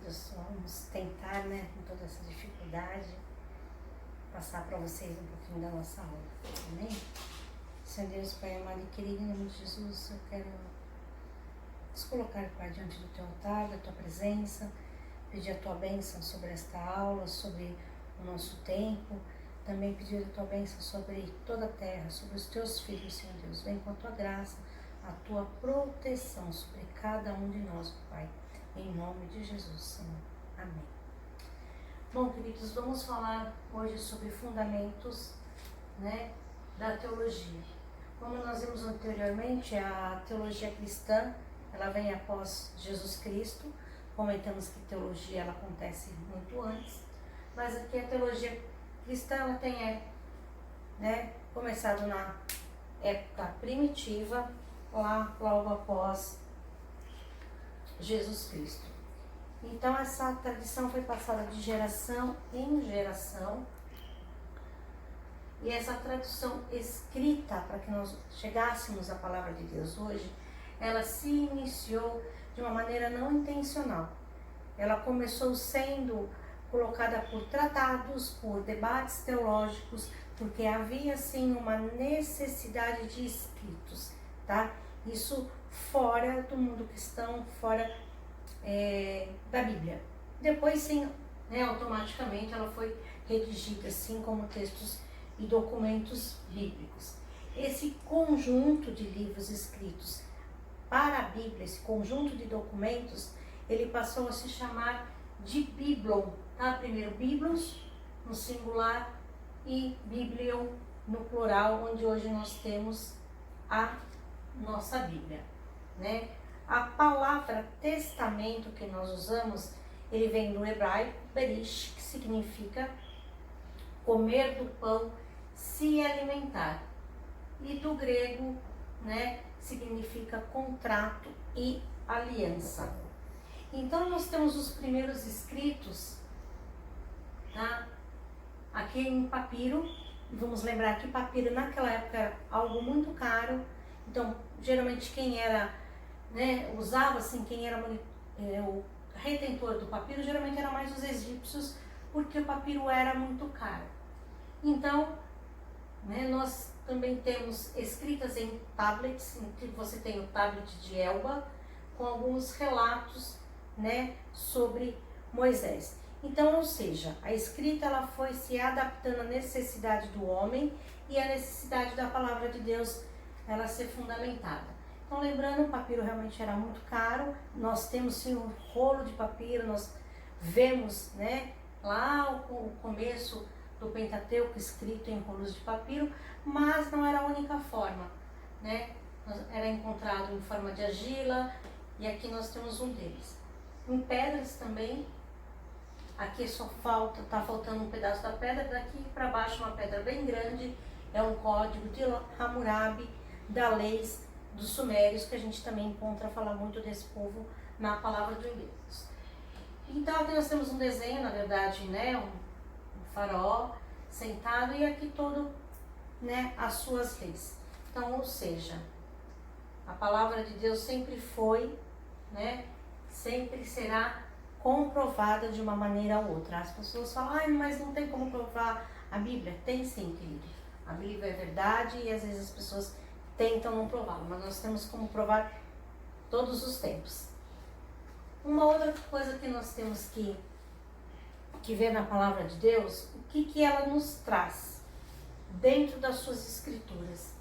queridos, vamos tentar, né, com toda essa dificuldade, passar para vocês um pouquinho da nossa aula. Amém? Senhor Deus, Pai amado e querido, em nome de Jesus, eu quero nos colocar, Pai, diante do Teu altar, da Tua presença, pedir a Tua bênção sobre esta aula, sobre o nosso tempo, também pedir a Tua bênção sobre toda a terra, sobre os Teus filhos, Senhor Deus. Vem com a Tua graça, a Tua proteção sobre cada um de nós, Pai, em nome de Jesus, Senhor. Amém. Bom, queridos, vamos falar hoje sobre fundamentos, né, da teologia. Como nós vimos anteriormente, a teologia cristã, ela vem após Jesus Cristo. Comentamos que teologia ela acontece muito antes, mas aqui a teologia cristã ela tem começado na época primitiva, lá logo após Jesus Cristo. Então essa tradição foi passada de geração em geração, e essa tradição escrita, para que nós chegássemos à palavra de Deus hoje, ela se iniciou de uma maneira não intencional. Ela começou sendo colocada por tratados, por debates teológicos, porque havia sim uma necessidade de escritos, tá? Isso fora do mundo cristão, fora da Bíblia. Depois sim, automaticamente ela foi redigida assim como textos e documentos bíblicos. Esse conjunto de livros escritos para a Bíblia, esse conjunto de documentos, ele passou a se chamar de Biblon, tá? Primeiro Biblos no singular e Biblion no plural, onde hoje nós temos a nossa Bíblia, né? A palavra testamento que nós usamos, ele vem do hebraico berish, que significa comer do pão, se alimentar, e do grego, né, significa contrato e aliança. Então nós temos os primeiros escritos, tá? Aqui em papiro. Vamos lembrar que papiro naquela época era algo muito caro. Então geralmente quem era, usava assim, quem era o retentor do papiro, geralmente era mais os egípcios, porque o papiro era muito caro. Então, nós também temos escritas em tablets, em que você tem o tablet de Elba, com alguns relatos, sobre Moisés. Então, ou seja, a escrita ela foi se adaptando à necessidade do homem e à necessidade da palavra de Deus ela ser fundamentada. Então, lembrando, o papiro realmente era muito caro. Nós temos sim um rolo de papiro, nós vemos, lá o começo do Pentateuco escrito em rolos de papiro, mas não era a única forma, Era encontrado em forma de argila, e aqui nós temos um deles. Em pedras também, aqui está faltando um pedaço da pedra, daqui para baixo uma pedra bem grande, é um código de Hammurabi, da leis dos sumérios, que a gente também encontra falar muito desse povo na palavra do Deus. Então aqui nós temos um desenho, na verdade, um faraó sentado, e aqui todo, as suas leis. Então, ou seja, a palavra de Deus sempre foi, sempre será comprovada de uma maneira ou outra. As pessoas falam, mas não tem como provar a Bíblia? Tem sim, querido. A Bíblia é verdade e às vezes as pessoas tentam não prová-la, mas nós temos como provar todos os tempos. Uma outra coisa que nós temos que ver na palavra de Deus, o que ela nos traz dentro das suas escrituras.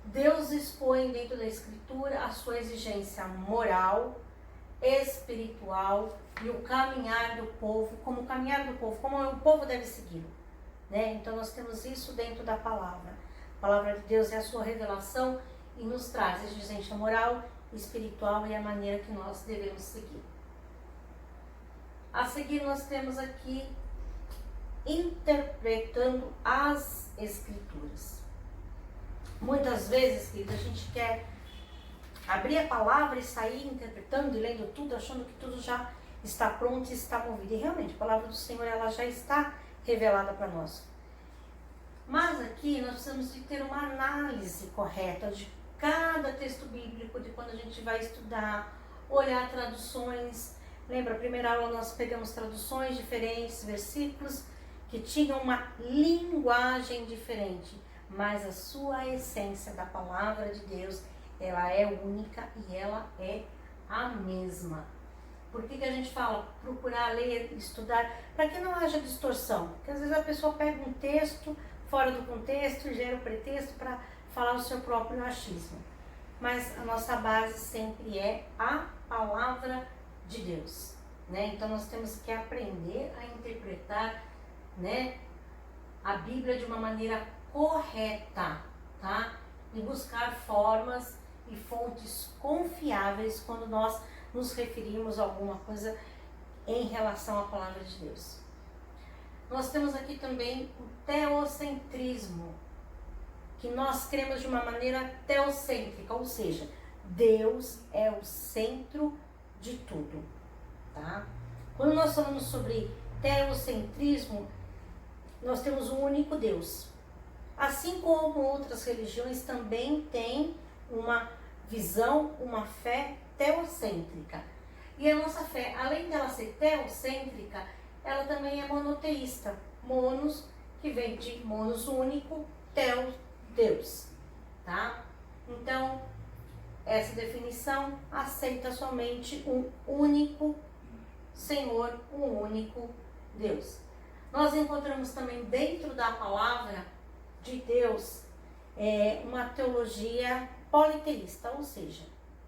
Deus expõe dentro da escritura a sua exigência moral, espiritual e o caminhar do povo, como o povo deve segui-lo, Então nós temos isso dentro da palavra. A palavra de Deus é a sua revelação e nos traz a exigência moral, espiritual e a maneira que nós devemos seguir. A seguir nós temos aqui interpretando as escrituras. Muitas vezes, querida, a gente quer abrir a palavra e sair interpretando e lendo tudo, achando que tudo já está pronto e está movido. E realmente, a palavra do Senhor ela já está revelada para nós. Mas aqui nós precisamos de ter uma análise correta de cada texto bíblico, de quando a gente vai estudar, olhar traduções, Lembra, a primeira aula nós pegamos traduções diferentes, versículos que tinham uma linguagem diferente, mas a sua essência da palavra de Deus, ela é única e ela é a mesma. Por que a gente fala procurar ler, estudar? Para que não haja distorção. Porque às vezes a pessoa pega um texto fora do contexto e gera o pretexto para falar o seu próprio achismo. Mas a nossa base sempre é a palavra de Deus, né? Então nós temos que aprender a interpretar, né, a Bíblia de uma maneira correta, tá? E buscar formas e fontes confiáveis quando nós nos referimos a alguma coisa em relação à palavra de Deus. Nós temos aqui também o teocentrismo, que nós cremos de uma maneira teocêntrica, ou seja, Deus é o centro de tudo, tá? Quando nós falamos sobre teocentrismo, nós temos um único Deus. Assim como outras religiões também têm uma visão, uma fé teocêntrica. E a nossa fé, além dela ser teocêntrica, ela também é monoteísta. Monos, que vem de monos único, teo, Deus, tá? Então, essa definição aceita somente um único Senhor, um único Deus. Nós encontramos também dentro da palavra de Deus uma teologia politeísta, ou seja,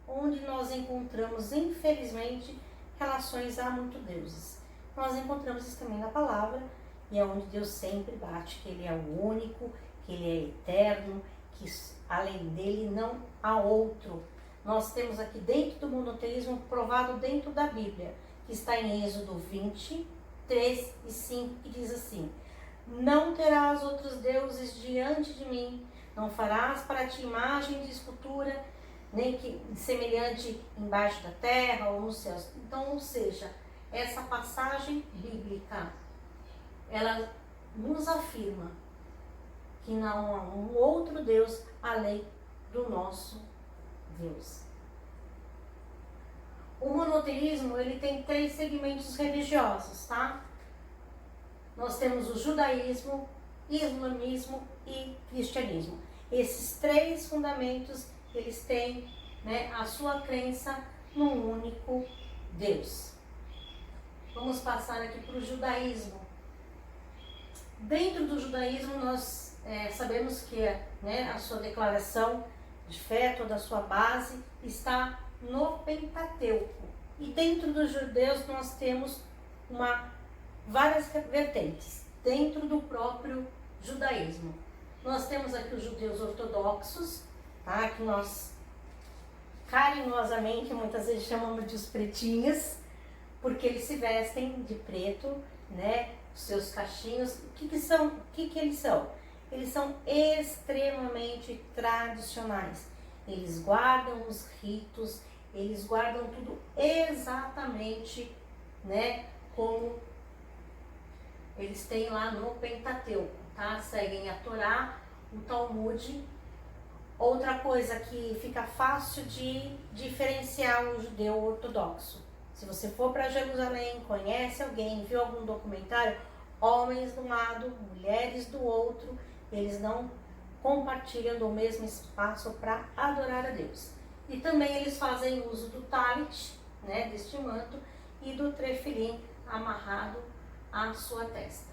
onde nós encontramos, infelizmente, relações a muitos deuses. Nós encontramos isso também na palavra, e é onde Deus sempre bate, que Ele é o único, que Ele é eterno, que além dele não há outro. Nós temos aqui dentro do monoteísmo, provado dentro da Bíblia, que está em Êxodo 20, 3 e 5, que diz assim: não terás outros deuses diante de mim, não farás para ti imagem de escultura, nem que semelhante embaixo da terra ou nos céus. Então, ou seja, essa passagem bíblica, ela nos afirma que não há um outro Deus além do nosso Deus. O monoteísmo, ele tem 3 segmentos religiosos, tá? Nós temos o judaísmo, islamismo e cristianismo. Esses 3 fundamentos, eles têm, né, a sua crença num único Deus. Vamos passar aqui para o judaísmo. Dentro do judaísmo, nós sabemos que, né, a sua declaração de fé, toda a sua base, está no Pentateuco. E dentro dos judeus nós temos várias vertentes, dentro do próprio judaísmo. Nós temos aqui os judeus ortodoxos, tá? Que nós carinhosamente muitas vezes chamamos de os pretinhos, porque eles se vestem de preto, né? Os seus cachinhos. O que eles são? Eles são extremamente tradicionais. Eles guardam os ritos, eles guardam tudo exatamente, né, como eles têm lá no Pentateuco, tá? Seguem a Torá, o Talmud. Outra coisa que fica fácil de diferenciar o judeu ortodoxo. Se você for para Jerusalém, conhece alguém, viu algum documentário, homens de um lado, mulheres do outro, eles não compartilham do mesmo espaço para adorar a Deus. E também eles fazem uso do talit, né, deste manto, e do trefilim amarrado à sua testa.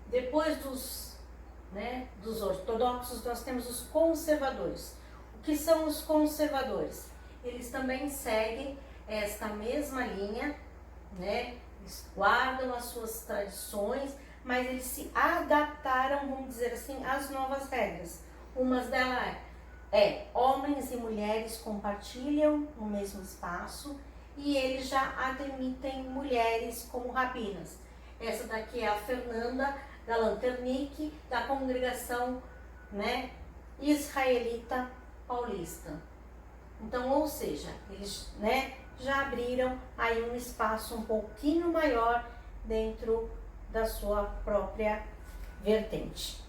Depois dos ortodoxos, nós temos os conservadores. O que são os conservadores? Eles também seguem esta mesma linha, né? Eles guardam as suas tradições, mas eles se adaptaram, vamos dizer assim, às novas regras. Umas delas homens e mulheres compartilham o mesmo espaço e eles já admitem mulheres como rabinas. Essa daqui é a Fernanda da Lanternic, da congregação, né, israelita paulista. Então, ou seja, eles, né, já abriram aí um espaço um pouquinho maior dentro da sua própria vertente.